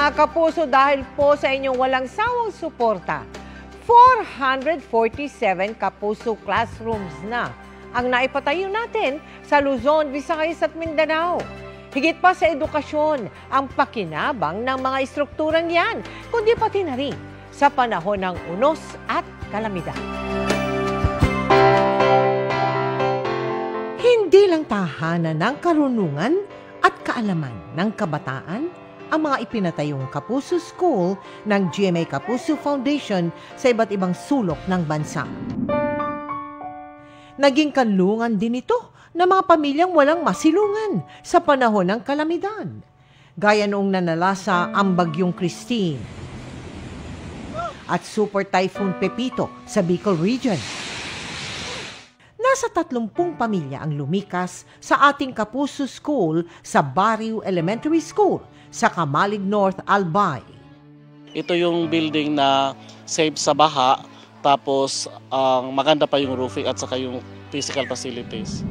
mga kapuso, dahil po sa inyong walang sawang suporta, 447 kapuso classrooms na ang naipatayo natin sa Luzon, Visayas at Mindanao. Higit pa sa edukasyon ang pakinabang ng mga estrukturang yan, kundi pati na rin sa panahon ng unos at kalamidad. Hindi lang tahanan ng karunungan at kaalaman ng kabataan ang mga ipinatayong Kapuso School ng GMA Kapuso Foundation sa iba't ibang sulok ng bansa. Naging kanlungan din ito ng mga pamilyang walang masilungan sa panahon ng kalamidad, gaya noong nanalasa ang Bagyong Christine at Super Typhoon Pepito sa Bicol Region. Nasa 30 pamilya ang lumikas sa ating Kapuso School sa Barrio Elementary School sa Kamalig North, Albay. Ito yung building na safe sa baha, tapos maganda pa yung roofing at saka yung physical facilities.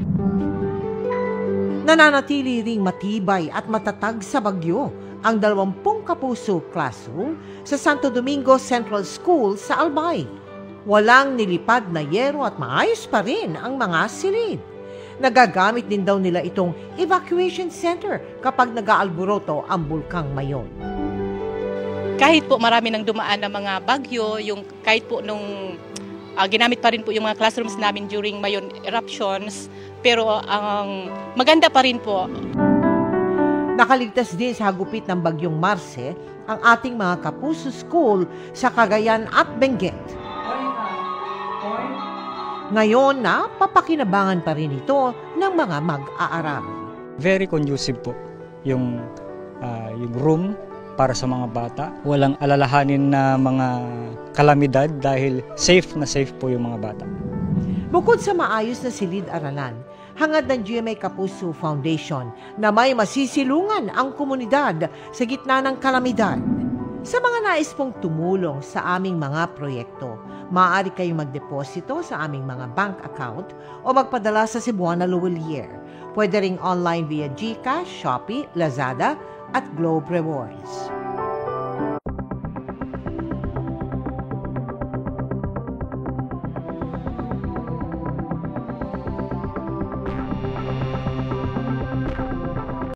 Nananatili ring matibay at matatag sa bagyo ang 20 Kapuso classroom sa Santo Domingo Central School sa Albay. Walang nilipad na yero at maayos pa rin ang mga silid. Nagagamit din daw nila itong evacuation center kapag nag-aalboroto ang Bulkang Mayon. Kahit po marami nang dumaan na mga bagyo, kahit po nung ginamit pa rin po yung mga classrooms namin during Mayon eruptions, pero ang maganda pa rin po. Nakaligtas din sa hagupit ng Bagyong Marce ang ating mga Kapuso School sa Cagayan at Benguet. Ngayon na papakinabangan pa rin ito ng mga mag-aaral. Very conducive po yung room para sa mga bata. Walang alalahanin na mga kalamidad dahil safe na safe po yung mga bata. Bukod sa maayos na silid-aralan, hangad ng GMA Kapuso Foundation na may masisilungan ang komunidad sa gitna ng kalamidad. Sa mga nais pong tumulong sa aming mga proyekto, maaari kayong magdeposito sa aming mga bank account o magpadala sa Cebuana Luwalier. Pwede ring online via GCash, Shopee, Lazada at Globe Rewards.